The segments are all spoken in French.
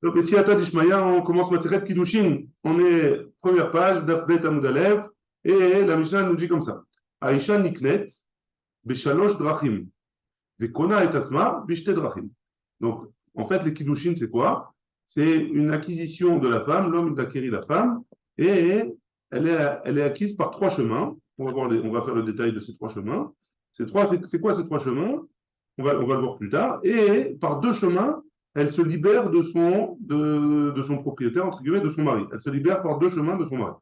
Donc, ici, à Tadishmaya, on commence Materet Kiddushin. On est première page, Daf Bet Amud Aleph, et la Mishnah nous dit comme ça. Aisha Niknet, Beshalosh Drachim, Vekona et Atzma, Bishte Drachim. Donc, en fait, les Kiddushin, c'est quoi? C'est une acquisition de la femme, l'homme il acquérit la femme, et elle est acquise par trois chemins. On va faire le détail de ces trois chemins. C'est quoi ces trois chemins? On va le voir plus tard. Et par deux chemins, elle se libère de son propriétaire, entre guillemets, de son mari. Elle se libère par deux chemins de son mari.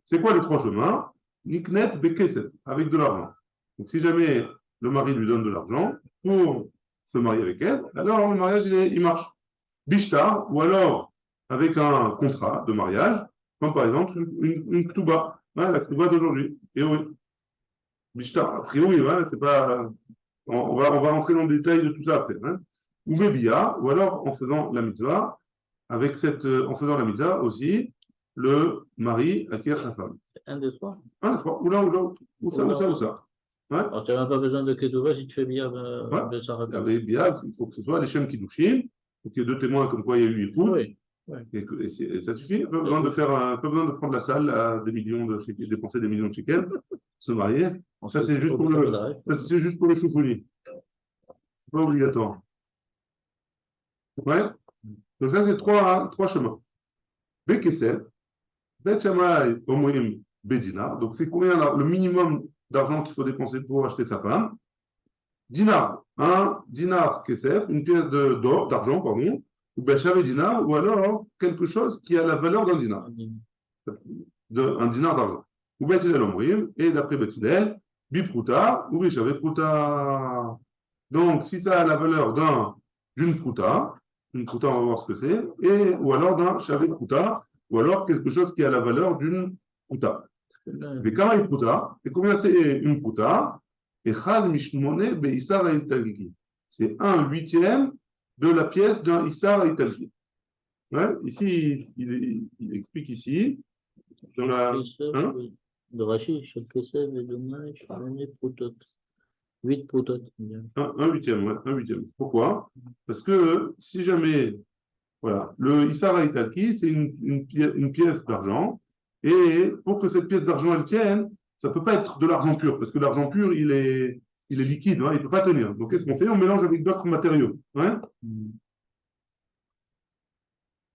C'est quoi les trois chemins? Niknet Bekeset, avec de l'argent. Donc si jamais le mari lui donne de l'argent pour se marier avec elle, alors le mariage il marche. Bishtar, ou alors avec un contrat de mariage, comme par exemple une Ktuba, hein, la Ktuba d'aujourd'hui. Et oui, Bishtar, a priori, hein, c'est pas. On va rentrer dans le détail de tout ça après. Hein. Ou Mébia, ou alors en faisant la mitzvah, en faisant la mitzvah aussi, le mari acquiert sa femme. Un, deux, trois. Un, trois, ou là, ou ça. Ouais. Alors, tu n'as même pas besoin de Kedouva si tu fais bien de Sarah. Avec Bia, il faut que ce soit les Shem Kiddushin, il faut qu'il y ait deux témoins comme quoi il y a eu Yichud. Oui. Et ça suffit, pas besoin de prendre la salle à des millions de shekels, dépenser des millions de shekels, se marier. Ça, c'est juste pour le choufouni. C'est pas obligatoire. Ouais. Donc ça, c'est trois chemins. Bekesef, Bet Shammai, Omoim, Bedina. Donc c'est combien le minimum d'argent qu'il faut dépenser pour acheter sa femme? Dinar, un dinar kesef, une pièce d'argent, pardon, ou Bechave dinar, ou alors quelque chose qui a la valeur d'un dinar. Un dinar d'argent. Ou Bethilel Omrim, et d'après Bethilel, Bipruta, ou Bechave Pruta. Donc, si ça a la valeur d'une pruta, une pruta, on va voir ce que c'est, ou alors d'un Shave Pruta, ou alors quelque chose qui a la valeur d'une pruta. Mais quand une pruta, et combien c'est une pruta? C'est 1/8 de la pièce d'un Issar Italki. Ouais, ici, il explique ici, dans la. Hein? De Rachid, je fais mais dommage, je fais 8 prutot. Un huitième, ouais, un huitième. Pourquoi? Parce que si jamais, voilà, le Issar Italki, c'est une pièce d'argent, et pour que cette pièce d'argent, elle tienne, ça ne peut pas être de l'argent pur, parce que l'argent pur, il est liquide, hein, il ne peut pas tenir. Donc, qu'est-ce qu'on fait? On mélange avec d'autres matériaux. Hein?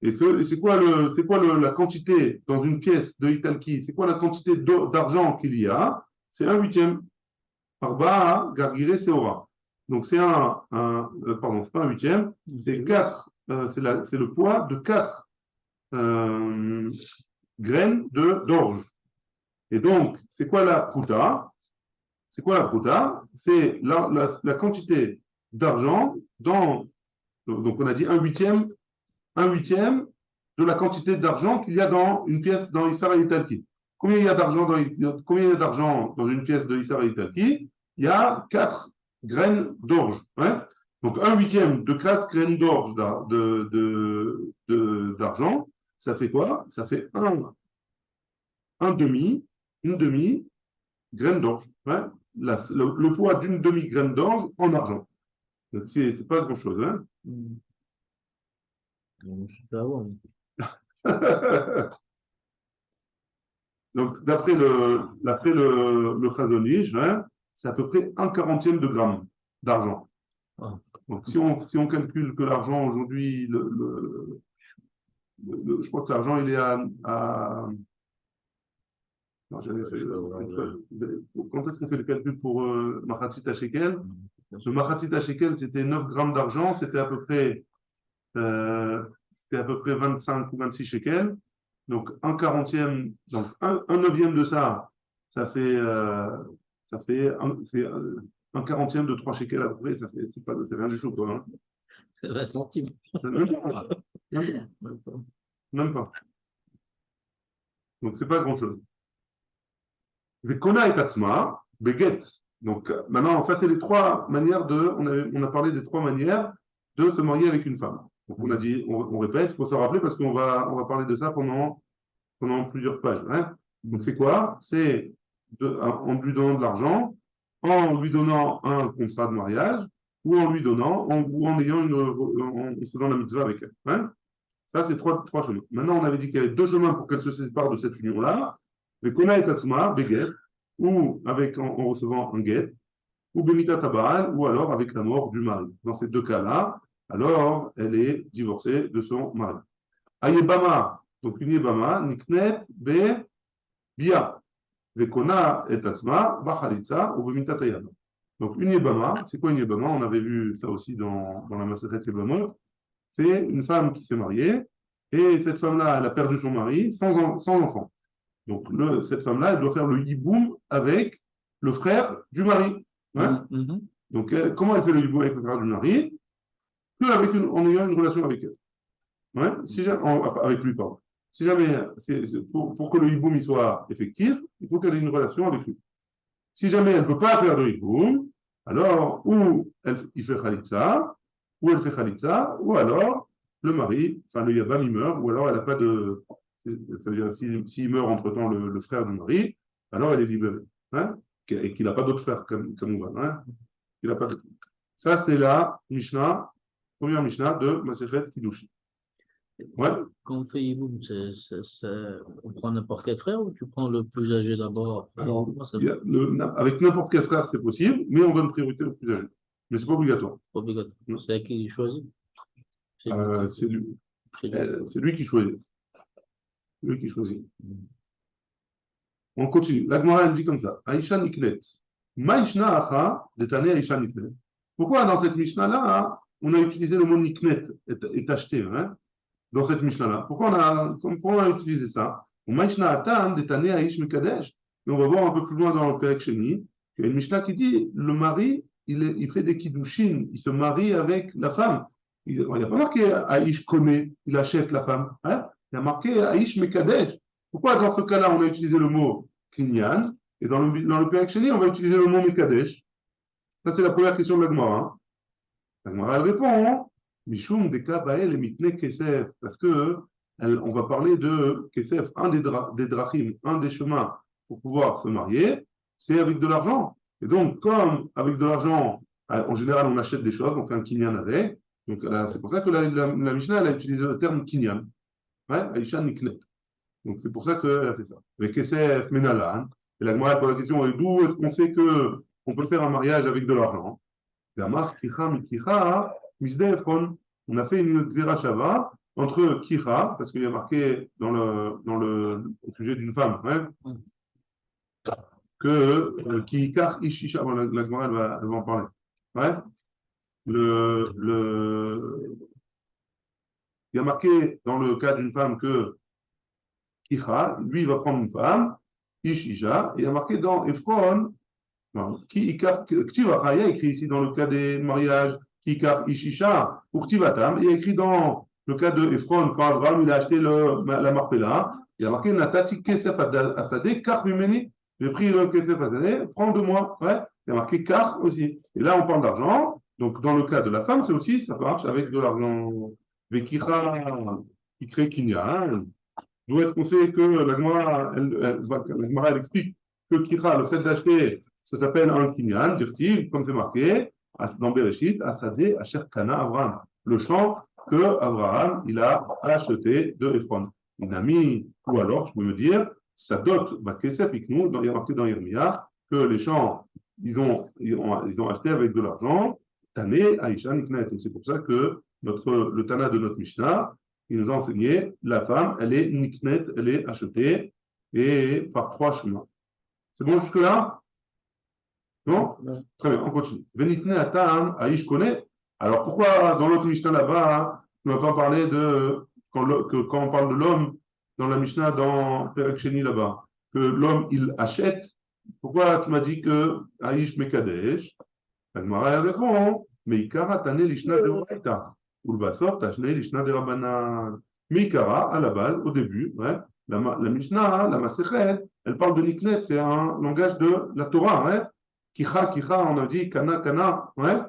Et c'est quoi la quantité dans une pièce de Italki? C'est quoi la quantité d'argent qu'il y a? C'est 1/8. Arba Gargire Seora. Donc, c'est pardon, c'est pas 1/8, c'est 4, c'est le poids de 4 graines d'orge. Et donc, c'est quoi la pruta? C'est quoi la pruta? C'est la quantité d'argent donc on a dit 1/8 de la quantité d'argent qu'il y a dans une pièce dans Issar et Italki. Combien il y a d'argent dans une pièce de Issar et Italki? Il y a 4 graines d'orge. Hein? Donc 1/8 de 4 graines d'orge d'argent, ça fait quoi? Ça fait une demi graine d'orge. Hein? Le poids d'une demi-graine d'orge en argent. Donc, c'est pas grand-chose. Hein? Donc, d'après le Chazon Ish, hein, c'est à peu près 1/40 de gramme d'argent. Donc, si on calcule que l'argent aujourd'hui, je crois que l'argent, il est à non, quand est-ce qu'on fait le calcul pour Machatzit Shekel? Le Machatzit Shekel, c'était 9 grammes d'argent, c'était à peu près 25 ou 26 shekels. Donc, 1/40, donc un neuvième de ça, ça fait 1/40 de 3 shekels à peu près, c'est rien du tout, quoi. Hein. C'est 20 centimes. Même pas. Donc, c'est pas grand-chose. Vekona et Tatsma, Beget. Donc, maintenant, ça, c'est les trois manières on a parlé des trois manières de se marier avec une femme. Donc, on a dit, on répète, il faut s'en rappeler parce qu'on va parler de ça pendant plusieurs pages. Hein. Donc, c'est quoi? C'est en lui donnant de l'argent, en lui donnant un contrat de mariage, ou en lui donnant, en se faisant la mitzvah avec elle. Hein. Ça, c'est trois chemins. Maintenant, on avait dit qu'il y avait deux chemins pour qu'elle se sépare de cette union-là. Le Kona et Tatsma, Beget, ou en recevant un guet, ou Bemita Tabal, ou alors avec la mort du mari. Dans ces deux cas-là, alors elle est divorcée de son mari. Ayebama, donc une Yebama, Niknet, Be, Bia, Vekona et Tatsma, Bachalitza, ou Bemita Tayaba. Donc une Yebama, c'est quoi une Yebama? On avait vu ça aussi dans la Maseret Yebamot. C'est une femme qui s'est mariée, et cette femme-là, elle a perdu son mari sans enfant. Donc cette femme-là, elle doit faire le hiboum avec le frère du mari. Hein. Donc comment elle fait le hiboum avec le frère du mari? En ayant une relation avec elle. Ouais, avec lui, pardon. Si jamais, pour que le hiboum soit effectif, il faut qu'elle ait une relation avec lui. Si jamais elle ne peut pas faire de hiboum, alors il fait khalitsa, ou elle fait khalitsa, ou alors le mari, enfin le yabam, il meurt, ou alors elle n'a pas de. Ça veut dire, s'il meurt entre-temps le frère du mari, alors elle est libérée. Hein, et qu'il n'a pas d'autre frère comme on va. Hein, il a pas de... Ça, c'est la Mishnah, première Mishnah de Masechet Kiddushin. Ouais. Quand on fait Yiboum, on prend n'importe quel frère ou tu prends le plus âgé d'abord? Alors, avec n'importe quel frère, c'est possible, mais on donne priorité au plus âgé. Mais c'est pas obligatoire. Obligatoire. C'est à qui il choisit? C'est lui. C'est lui qui choisit. Lui qui choisit. On continue. La Gemara, elle dit comme ça. Aïcha Niklet. Maïshna Acha, détané Aïcha Niklet. Pourquoi dans cette Mishnah-là, on a utilisé le mot Niknet, est acheté, hein, dans cette Mishnah-là? Pourquoi on a utilisé ça? Maïshna Atan, détané Aïsh Mekadesh. Et on va voir un peu plus loin dans le Perek Sheni, qu'il y a une Mishnah qui dit le mari, il fait des kiddushin, il se marie avec la femme. Il n'y a pas marqué Aïsh connaît, il achète la femme. Hein? Il y a marqué Aïsh Mekadesh. Pourquoi dans ce cas-là, on a utilisé le mot Kinyan et dans le Perek Sheni, on va utiliser le mot Mekadesh? Ça, c'est la première question de la Gemara. Hein? La Gemara, elle répond Mishum Deka Bael et Mitne Kesef. Parce que on va parler de Kesef, un des drachim, un des chemins pour pouvoir se marier, c'est avec de l'argent. Et donc, comme avec de l'argent, en général, on achète des choses, on fait un Kinyan avec. Donc, c'est pour ça que la Mishnah, elle a utilisé le terme Kinyan. Ouais, Aïcha Niknet. Donc, c'est pour ça qu'elle a fait ça. Avec Kesef, Menalan. Et la Gemara pose la question d'où est-ce qu'on sait qu'on peut faire un mariage avec de l'argent? On a fait une Xerashava entre Kicha, parce qu'il y a marqué au sujet d'une femme, hein, que Kikar Ishisha, la Gemara elle va en parler. Ouais. Il y a marqué dans le cas d'une femme que Kicha, lui, il va prendre une femme, Ishisha, et il y a marqué dans Ephron, il y a écrit ici dans le cas des mariages, Kikar Ishisha, pour Tivatam, il y a écrit dans le cas de Ephron, quand Abraham il a acheté la Marpella, il y a marqué Natati Kesef Asade, Kar Mimeni, j'ai pris le Kesef Asade, prends de moi. Ouais. Il y a marqué Kar aussi. Et là, on parle d'argent. Donc, dans le cas de la femme, c'est aussi, ça marche avec de l'argent. Vekicha, qui crée Kinyan. D'où est-ce qu'on sait que la Gemara, elle explique que Kira, le fait d'acheter, ça s'appelle un Kinyan, dirtiv, comme c'est marqué dans Bereshit, Asadeh, Asher Kana Abraham, le champ que Abraham il a acheté de Ephron. Une amie, ou alors, je peux me dire, sa dot, Kesef Iknou, il y a marqué dans Yermia, que les champs, ils ont acheté avec de l'argent, Tané, Aïcha, Niknet. Et c'est pour ça que le Tana de notre Mishnah, il nous a enseigné, la femme, elle est niknet, elle est achetée, et par trois chemins. C'est bon jusque-là? Non? Très bien, on continue. Venitne atam, Aïch connaît. Alors pourquoi dans l'autre Mishnah là-bas, tu ne m'as pas parlé de, quand on parle de l'homme, dans la Mishnah, dans Perek Sheni là-bas, que l'homme, il achète, pourquoi tu m'as dit que Aïch Mekadesh? Elle m'a répond, mais Ikara tane l'ishna de Oraita. Ulbasor tashne l'ishna de Rabbanan. Mikara, à la base, au début, ouais, la Mishnah, la Masechet, elle parle de Niknet, c'est un langage de la Torah, hein. Kicha, on a dit Kana, ouais.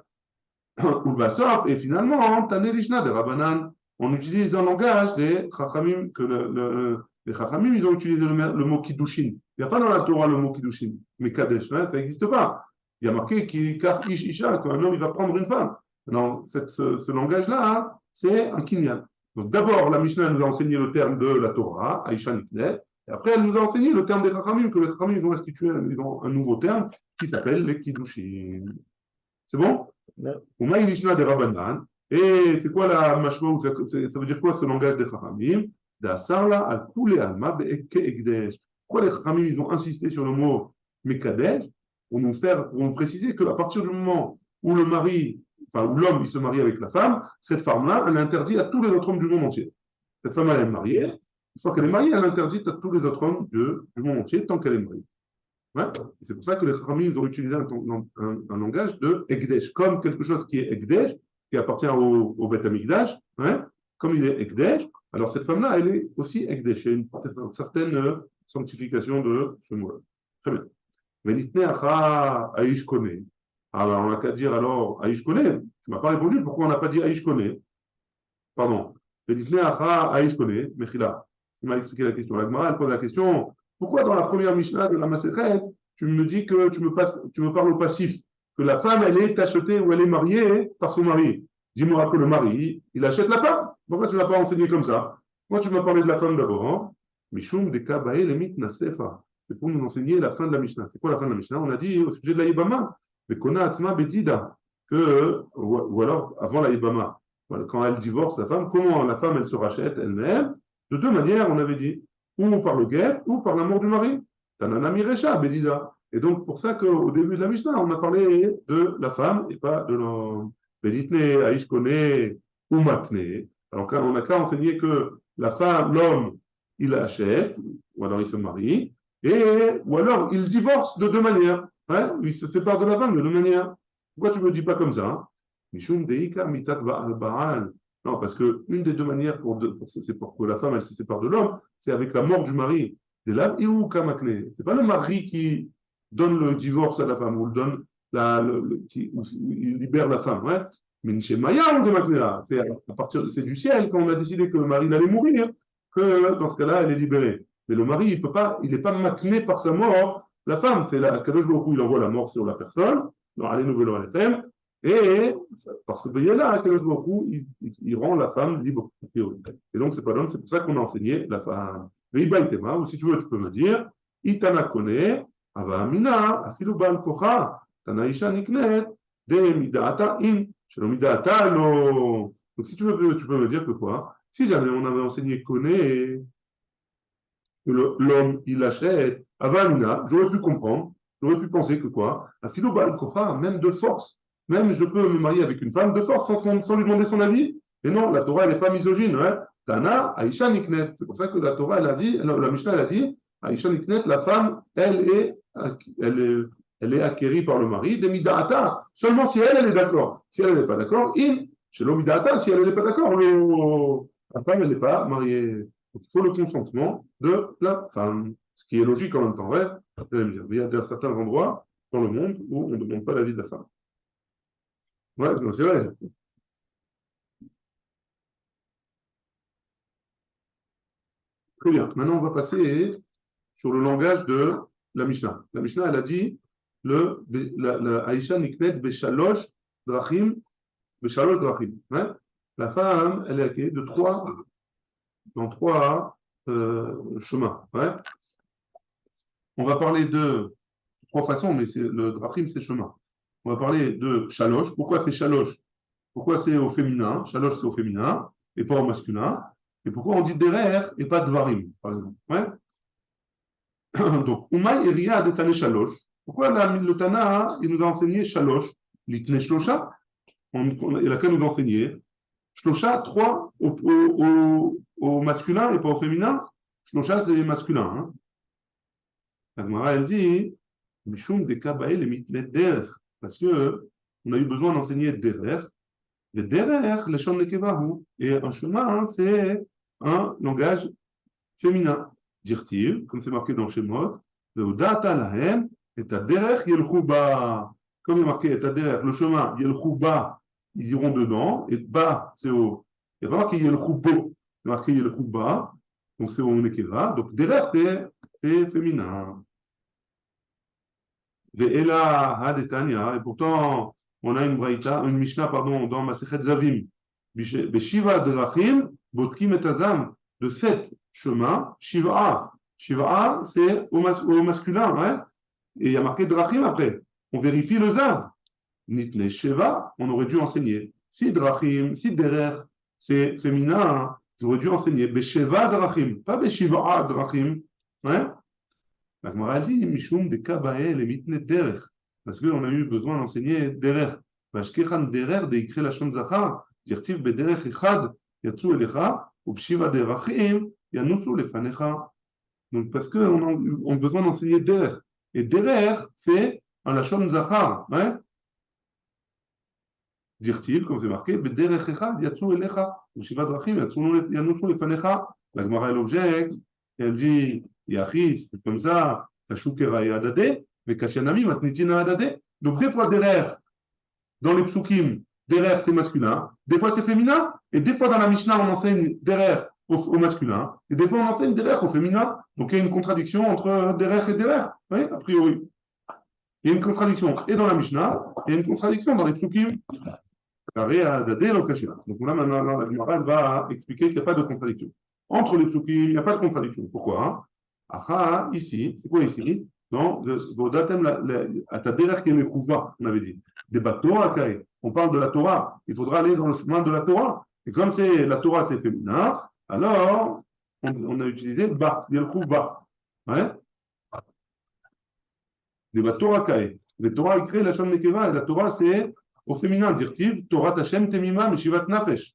Ulbasor, et finalement, tane l'ishna de Rabbanan. On utilise un langage des Chachamim, que les Chachamim, ils ont utilisé le mot Kiddushin. Il n'y a pas dans la Torah le mot Kiddushin, mais Kadesh, hein, ça n'existe pas. Il y a marqué Kikar Ish Isha, qu'un homme il va prendre une femme. Non, ce langage-là, hein, c'est un kinyan. Donc d'abord, la Mishnah nous a enseigné le terme de la Torah, Aïcha Niknet, et après elle nous a enseigné le terme des Chachamim, que les Chachamim ils ont institué un nouveau terme qui s'appelle les Kiddushin. C'est bon? Ou Maï Mishnah des Rabbanan. Et c'est quoi la mashma? Ça veut dire quoi ce langage des Chachamim? D'Asarla al Kule Alma Be'eke Egdesh. Pourquoi les Chachamim ils ont insisté sur le mot Mekadesh pour nous préciser qu'à partir du moment où le mari, enfin où l'homme il se marie avec la femme, cette femme-là, elle est interdite à tous les autres hommes du monde entier. Cette femme elle est mariée, une fois qu'elle est mariée, elle est interdite à tous les autres hommes du monde entier tant qu'elle est mariée. Ouais. C'est pour ça que les Chachamim ils ont utilisé un langage de Ekdesh, comme quelque chose qui est Ekdesh, qui appartient au Beth Amikdash, ouais. Comme il est Ekdesh, alors cette femme-là, elle est aussi Ekdesh. Il y a une certaine sanctification de ce mot-là. Très bien. Venitne acha Aish Kone. Alors on n'a qu'à dire alors Aish Kone. Tu ne m'as pas répondu, pourquoi on n'a pas dit Aish Kone? Pardon. Venitne acha Aish Kone, Mechila. Tu m'as expliqué la question. La Gemara, elle pose la question. Pourquoi dans la première Mishnah de la Masechet, tu me dis que tu me parles au passif, que la femme, elle est achetée ou elle est mariée par son mari? Dis-moi que le mari, il achète la femme. Pourquoi tu ne l'as pas enseigné comme ça? Pourquoi tu m'as parlé de la femme d'abord? Mishum de Kabae lemit nasefa. C'est pour nous enseigner la fin de la Mishnah. C'est quoi la fin de la Mishnah? On a dit au sujet de la Yibama, mais Kona Atma Betida, ou alors avant la Yibama, quand elle divorce la femme, comment la femme, elle se rachète elle-même? De deux manières, on avait dit, ou par le guet, ou par l'amour du mari. Tanana Mirecha, Bedida. Et donc, pour ça qu'au début de la Mishnah, on a parlé de la femme et pas de l'homme. Beditne, Aishkone, ou Makne. Alors, on n'a qu'à enseigner que la femme, l'homme, il achète, ou alors il se marie, ou alors il divorce de deux manières. Hein? Il se sépare de la femme de deux manières. Pourquoi tu ne me dis pas comme ça? Hein? Mishum Deika Mitat Baal. Non, parce qu'une des deux manières pour que la femme elle se sépare de l'homme, c'est avec la mort du mari. Ce n'est pas le mari qui donne le divorce à la femme ou donne qui il libère la femme. Ouais. Mais chez Maya, c'est du ciel quand on a décidé que le mari allait mourir, que dans ce cas-là, elle est libérée. Mais le mari, il n'est pas makné par sa mort. La femme, c'est la Kadosh Baruch Hu, il envoie la mort sur la personne. Alors, allez, nouvelle FM. Et par ce biais-là, il rend la femme libre. Et donc, c'est pas l'homme, c'est pour ça qu'on a enseigné la femme. Ou si tu veux, tu peux me dire, Itana kone, ava amina, afilu bal kocha, tanaisha niknet, de midata in, shelo midata no. Donc, si tu veux, tu peux me dire que quoi? Si jamais on avait enseigné kone, que l'homme, il achète, ava amina, j'aurais pu comprendre, j'aurais pu penser que quoi? Afilu bal kocha, même de force. Même je peux me marier avec une femme de force sans lui demander son avis. Et non, la Torah, elle n'est pas misogyne. Hein. Tana, Aïcha Niknet. C'est pour ça que la Torah, elle a dit, la Mishnah, elle a dit, Aïcha Niknet, la femme, elle est acquérie par le mari, des mida'ata, seulement si elle est d'accord. Si elle n'est pas d'accord, chez l'omida'ata, si elle n'est pas d'accord, la femme, elle n'est pas mariée. Donc, il faut le consentement de la femme. Ce qui est logique en même temps. Ouais. Il y a certains endroits dans le monde où on ne demande pas l'avis de la femme. Ouais, c'est vrai. Très bien. Maintenant, on va passer sur le langage de la Mishnah. La Mishnah, elle a dit la Aïcha Niknet Beshalosh Drachim, Beshalosh Drachim. Hein? La femme, elle est acquise dans trois chemins. Ouais? On va parler de trois façons, mais le Drachim, c'est chemin. On va parler de Shalosh. Pourquoi c'est Shalosh? Pourquoi c'est au féminin? Shalosh, c'est au féminin et pas au masculin. Et pourquoi on dit derer et pas dvarim, par exemple? Ouais. Donc, Umay Eria de Tane Shalosh. Pourquoi le Tana, il nous a enseigné Shalosh? L'itne Shlosha, il a qu'à nous enseigner. Shlosha, 3 au masculin et pas au féminin. Shlosha, c'est masculin. Hein. La Gemara, elle dit Mishum de Kabael et mitne derer. Parce que on a eu besoin d'enseigner derer. Le derer, le shon nekevahu. Et un chemin, c'est un langage féminin. Dire-t-il, comme c'est marqué dans Shemot, Ve'odata lahem, et ta derer yelchou ba. Comme il est marqué, et ta derer, le chemin, yelchou ba, ils iront dedans, et ba, c'est au. Il n'y a pas marqué yelchou bo, il y a marqué yelchou ba, donc c'est au nekeva. Donc derer, c'est féminin. Ve'ela hadetania, et pourtant, on a une braïta, une Mishnah, pardon, dans Masechet Zavim. Beshiva drachim, Botkim et Azam, de 7 chemins, Shiva. Shiva, c'est au masculin, hein? Et il y a marqué Drachim après. On vérifie le Zav. Nitne Sheva, on aurait dû enseigner. Si Drachim, si Derer, c'est féminin, hein, j'aurais dû enseigner Besheva Drachim, pas Beshiva Drachim. Hein? La Gemara dit Mishum de Kabael et Mitne Derer. Parce qu'on a eu besoin d'enseigner Derer. Vashkechan Derer de Ikre Lashon Zachar, Dirtiv Bederech Echad, Yatsu Elecha, Ubshiva Derachim, Yanusu Lefanecha. Donc, parce qu'on a besoin d'enseigner Derer. Et Derer, c'est un Lashon Zachar. Hein? Dirtiv, comme c'est marqué, Bederech Echad, Yatsu Elecha, Ubshiva Derachim, Yanusu Lefanecha. La Gemara elle objecte, et elle dit Yachis, c'est comme ça, Kashukera et Adade, mais Kashanami, Matnitina Adade. Donc, des fois, derrière, dans les psukim, derrière c'est masculin, des fois c'est féminin, et des fois dans la Mishnah, on enseigne derrière au masculin, et des fois on enseigne derrière au féminin. Donc, il y a une contradiction entre derrière et derrière, oui, a priori. Il y a une contradiction et dans la Mishnah, et il y a une contradiction dans les psukim. Donc là, maintenant, la Gemara va expliquer qu'il n'y a pas de contradiction. Entre les psukim, il n'y a pas de contradiction. Pourquoi? Aha, ici, c'est quoi ici? Non, à ta derrière qui est le Kouva, on avait dit. Des Torah, on parle de la Torah. Il faudra aller dans le chemin de la Torah. Et comme c'est la Torah, c'est féminin, alors on a utilisé Ba, il y a le Kouva. Ouais? Des Torah, les Torah écrit la Shon Nekeva, et la Torah, c'est au féminin, dirtiv, Torah Hashem Temima, Meshivat Nafesh.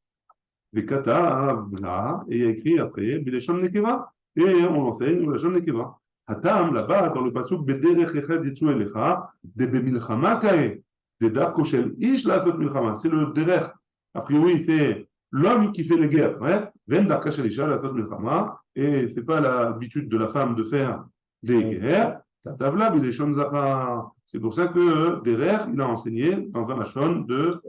Des kata, là, et il y a écrit après, Bileshon Nekeva, et on enseigne la Shon Nekeva. Hatam, là-bas, dans le pasuk, Bederech Echad Yitzu Elecha, de Bemilchama Kae, de Darko Shel Ish Lasot Milchama. C'est le derech. A priori, c'est l'homme qui fait les guerres. Ven Darka Shel Isha Lasot Milchama, et c'est pas l'habitude de la femme de faire des guerres. Katavla Bileshon Zachar. C'est pour ça que derech, il a enseigné dans un lashon de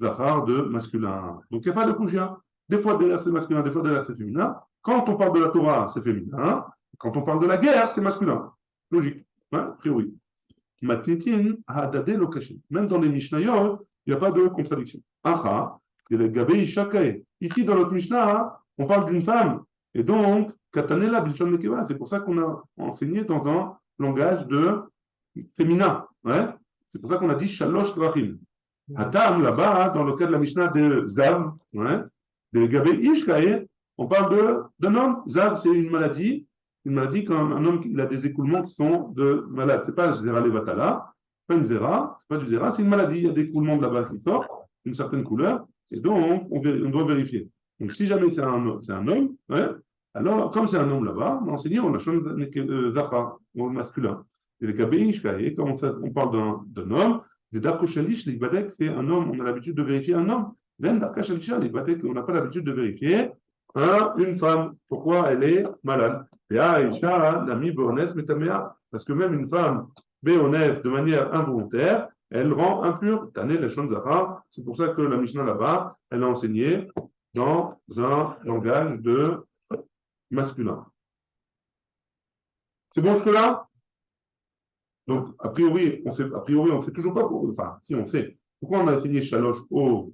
Zachar de masculin. Donc il n'y a pas de kouchia. Des fois derrière c'est masculin, des fois derrière c'est féminin. Quand on parle de la Torah, c'est féminin. Quand on parle de la guerre, c'est masculin. Logique, a priori. Matnitin, hadade lokashim. Même dans les Mishnayot, il n'y a pas de contradiction. Acha, il y a le gabei shakae. Ici, dans notre Mishnah, on parle d'une femme. Et donc, katanela bilshon nekeva. C'est pour ça qu'on a enseigné dans un langage de féminin. C'est pour ça qu'on a dit shalosh drachim. Hatam, là-bas, dans le cas de la Mishnah de Zav, de Gabé Ishkae, on parle d'un homme. Zav, c'est une maladie comme un homme qui a des écoulements qui sont de malade. Ce n'est pas Zera Levatala, pas une Zera, c'est pas du Zera, c'est une maladie. Il y a des écoulements de la base qui sortent, d'une certaine couleur, et donc on doit vérifier. Donc si jamais c'est un homme, alors comme c'est un homme là-bas, on enseigne, on a changé Zachar, au masculin. Et le Gabé Ishkae, quand on parle d'un homme, des Darko Shalish, les Badek, c'est un homme, on a l'habitude de vérifier un homme. Même Darka Shalisha, les Badek, on n'a pas l'habitude de vérifier une femme. Pourquoi elle est malade? Et Aïcha, l'ami Béonès, Metamea, parce que même une femme Béonès, de manière involontaire, elle rend impure. Tané les Zahar. C'est pour ça que la Mishnah là-bas, elle a enseigné dans un langage de masculin. C'est bon jusque-là? Donc, a priori, on sait toujours pas pourquoi. Enfin, si on sait. Pourquoi on a enseigné Shalosh au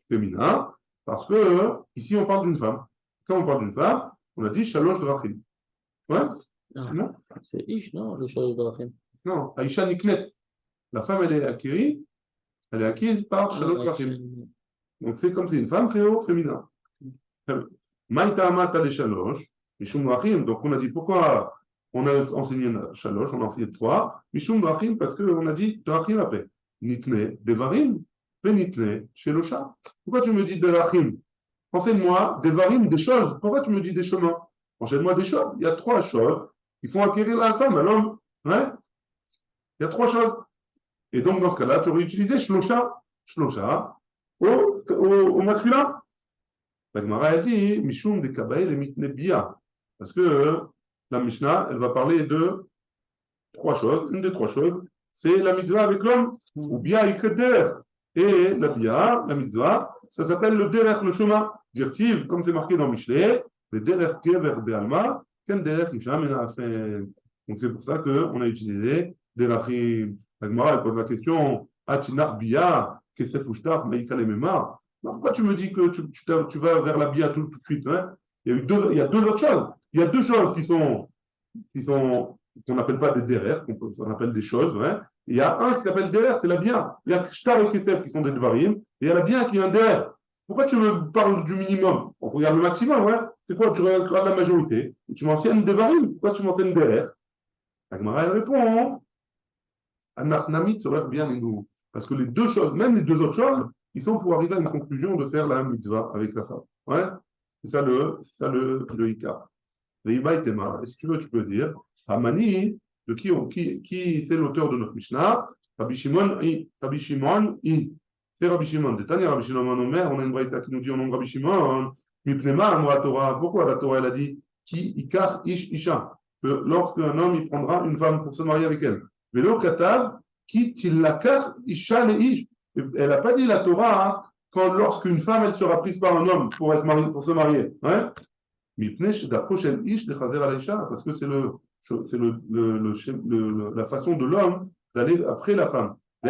féminin? Parce que ici, on parle d'une femme. Quand on parle d'une femme, on a dit Shalosh Drachim. Ouais? Non? C'est Ish, non? Le Shalosh Drachim. Non, Aïcha Niknet. La femme, elle est acquise par Shalosh Drachim. Donc, c'est comme c'est une femme, c'est au féminin. Maïta Amata les Shalosh, Mishum Drachim. Donc, on a dit pourquoi on a enseigné Shalosh, on a enseigné 3. Mishum Drachim, parce qu'on a dit Drachim après. Nitne, Devarim, Venitne, Shelosha. Pourquoi tu me dis Drachim? Enseigne-moi Devarim, des choses. Pourquoi tu me dis des chemins? Enseigne-moi des choses. Il y a 3 choses qui font acquérir la femme à l'homme. Il y a 3 choses. Et donc, dans ce cas-là, tu aurais utilisé Shlosha au masculin. La Gemara a dit Mishum de Kabaïl et Mitne Bia. Parce que la Mishnah, elle va parler de 3 choses. Une des 3 choses, c'est la mitzvah avec l'homme, ou bien ikret derech. Et la bia, la mitzvah, ça s'appelle le derech, le chemin. Dirtiv, comme c'est marqué dans Michelet, le derech kever be'alma, ken derech isha menafen. Donc c'est pour ça qu'on a utilisé derachim. La Gemara, elle pose la question, atinar bia, kesef ushtar, meika lemema. Non, pourquoi tu me dis que tu vas vers la bia tout de suite, hein? Il y a deux autres choses. Il y a deux choses qui sont qu'on n'appelle pas des derrière, qu'on appelle des choses. Ouais. Il y a un qui s'appelle derrière, c'est la bien. Il y a shtar et kesef qui sont des dvarim, et il y a la bien qui est un derrière. Pourquoi tu me parles du minimum? On regarde le maximum, ouais. C'est quoi? Tu regardes la majorité. Et tu mentionnes des varim. Pourquoi tu mentionnes derrière? La Gemara, elle répond, Anachnamit serait bien et nous. Parce que les deux choses, même les deux autres choses, ils sont pour arriver à une conclusion de faire la mitzvah avec la femme. Ouais? C'est ça le Ika. Et si tu veux, tu peux dire, Hamani, qui c'est l'auteur de notre Mishnah, Rabbi Shimon, c'est Rabbi Shimon. De Tania, Rabbi Shimon, on a une braïta qui nous dit au nom de Rabbi Shimon, Mipnema, Amra Torah. Pourquoi la Torah, elle a dit, Ki ikar ish isha, que lorsqu'un homme, il prendra une femme pour se marier avec elle. Velo katav, Ki tilakar isha le ish. Elle n'a pas dit la Torah, hein, lorsqu'une femme, elle sera prise par un homme pour pour se marier. Hein? Parce que c'est la façon de l'homme d'aller après la femme. Et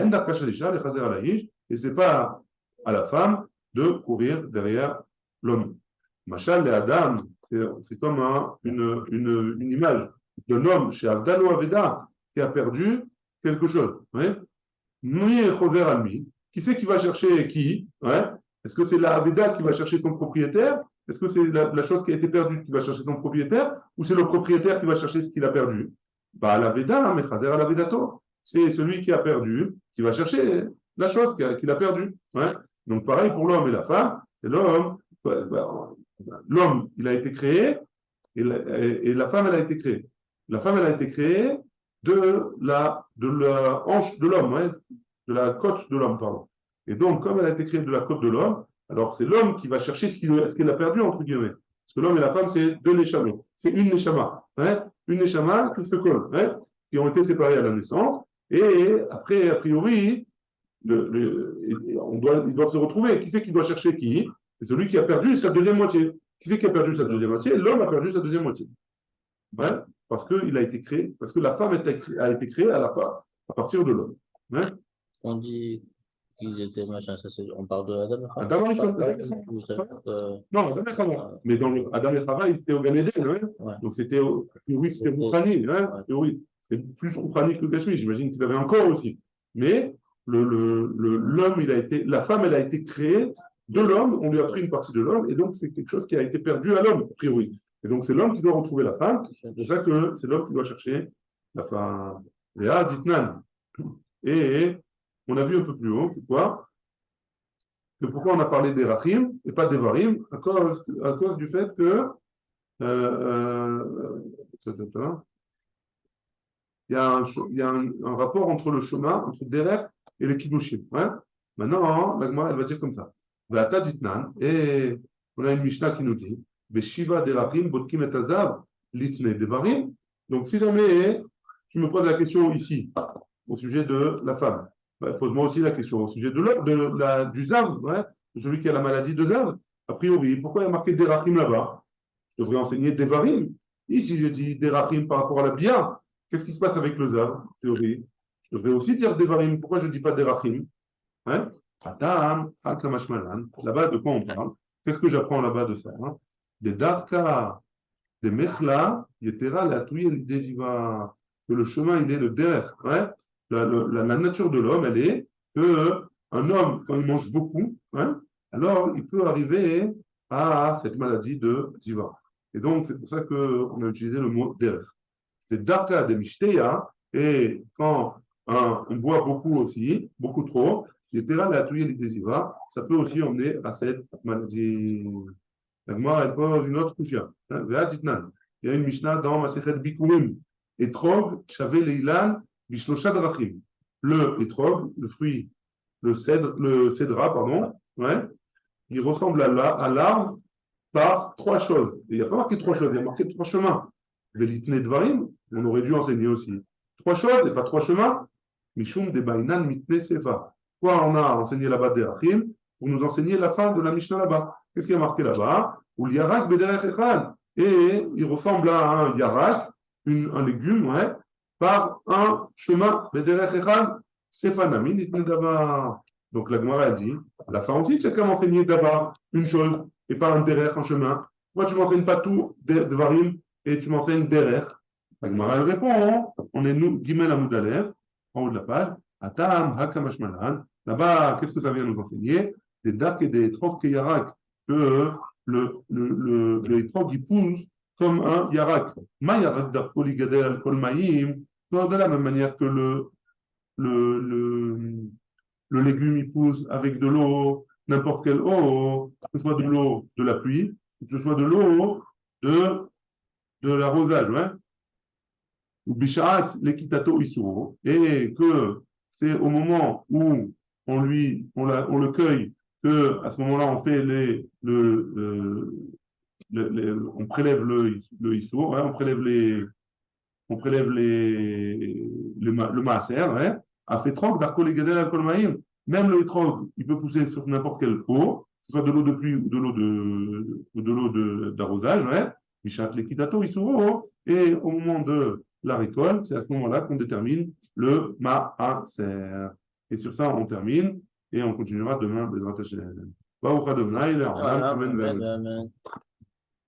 ce n'est pas à la femme de courir derrière l'homme. Machal et Adam, c'est comme une image d'un homme chez Avdalo Aveda qui a perdu quelque chose. Qui c'est qui va chercher qui? Est-ce que c'est la Aveda qui va chercher son propriétaire? Est-ce que c'est la chose qui a été perdue qui va chercher son propriétaire ou c'est le propriétaire qui va chercher ce qu'il a perdu? Bah, la Veda, mais Chazer à la Vedato, c'est celui qui a perdu qui va chercher la chose qu'il a perdue. Donc, pareil pour l'homme et la femme. C'est l'homme, il a été créé et la femme, elle a été créée. La femme, elle a été créée de la hanche de l'homme, de la côte de l'homme, pardon. Et donc, comme elle a été créée de la côte de l'homme, alors c'est l'homme qui va chercher ce qu'il a perdu, entre guillemets. Parce que l'homme et la femme, c'est deux neshama. C'est une neshama. Une neshama qui se colle, qui ont été séparés à la naissance. Et après, a priori, ils doivent se retrouver. Qui c'est qui doit chercher qui? C'est celui qui a perdu sa deuxième moitié. Qui c'est qui a perdu sa deuxième moitié? L'homme a perdu sa deuxième moitié. Parce qu'il a été créé, parce que la femme a été créée à partir de l'homme. On dit qu'ils étaient machin, on parle de Adam et Adam et Chava. Non, Adam et Chava. Mais dans Adam et Chava, ils étaient au Gan Eden. Donc c'était Rouhani. Oui, c'est plus Rouhani que Gashmi. J'imagine qu'il avait un corps aussi. Mais l'homme, la femme, elle a été créée de l'homme. On lui a pris une partie de l'homme. Et donc, c'est quelque chose qui a été perdu à l'homme, a priori. Et donc, c'est l'homme qui doit retrouver la femme. C'est pour ça que c'est l'homme qui doit chercher la femme. Léa, Ditnan. Et on a vu un peu plus haut pourquoi on a parlé des Rachim et pas des Varim, à cause du fait que il y a un rapport entre le chemin, entre Derech et les Kiddushim. Maintenant, la Gemara, elle va dire comme ça. Et on a une Mishnah qui nous dit Beshiva derachim botkim et azav litne devarim. Donc, si jamais tu me poses la question ici, au sujet de la femme, pose-moi aussi la question au sujet du Zav, de celui qui a la maladie de Zav. A priori, pourquoi il y a marqué derachim là-bas? Je devrais enseigner devarim. Ici, je dis derachim par rapport à la bia. Qu'est-ce qui se passe avec le Zav, a priori? Je devrais aussi dire devarim. Pourquoi je ne dis pas derachim? Adam, Hakamashmalan. Là-bas, de quoi on parle? Qu'est-ce que j'apprends là-bas de ça? Des darka, des mechla, yetera, la touye, l'idéziva. Que le chemin, il est le derrière. La nature de l'homme, elle est que un homme, quand il mange beaucoup, alors il peut arriver à cette maladie de ziva. Et donc, c'est pour ça qu'on a utilisé le mot derrière. C'est darka de mishtéya, et quand on boit beaucoup aussi, beaucoup trop, ça peut aussi emmener à cette maladie. L'Agma, elle pose une autre question. Il y a une Mishnah dans Masechet Bikurim. Etrog, Shavé Leilan, Bishlosha Drachim. Le etrog, le fruit, le cédra, pardon, il ressemble à l'arbre par trois choses. Et il n'y a pas marqué trois choses, il y a marqué trois chemins. Velitne Dvarim, on aurait dû enseigner aussi. Trois choses et pas trois chemins. Mishum de Bainan Mitne Sefa. Quoi on a enseigné là-bas des Achim pour nous enseigner la fin de la Mishnah là-bas. Qu'est-ce qu'il y a marqué là-bas? Ou l'yarak bederech echad. Et il ressemble à un yarak, un légume, par un chemin bederech echad. Sefanamin itne davar. Donc la Gemara a dit, à la fin aussi, tu as qu'à m'enseigner d'abord une chose et pas un derrière en chemin. Pourquoi tu ne m'enseignes pas tout de varim et tu m'enseignes derrière? La Gemara elle répond, hein, on est nous, Gimel Amoudalev, en haut de la page, Atam, Hakamashmalan. Là-bas, qu'est-ce que ça vient nous enseigner? Des dark et des trocs et yarak, que le troc il pousse comme un yarak. Ma yarak darko ligadel al kol maïm, de la même manière que le, le, le légume il pousse avec de l'eau, n'importe quelle eau, que ce soit de l'eau de la pluie, que ce soit de l'eau de l'arrosage, ouais. Ou bishaat l'ekitato isuro, et que c'est au moment où on le cueille, que à ce moment-là on fait on prélève le issour, hein, on prélève le maaser, hein, a fait troc d'arco les gadel al maïm. Même le troc, il peut pousser sur n'importe quelle eau, que ce soit de l'eau de pluie ou de l'eau d'arrosage, hein. Bishat l'ekitato isuro, et au moment de la récolte, c'est à ce moment-là qu'on détermine le maaser. Et sur ça, on termine et on continuera demain. Bezrat Hashem. Baruch Adonai, Voilà, Amen. amen, amen.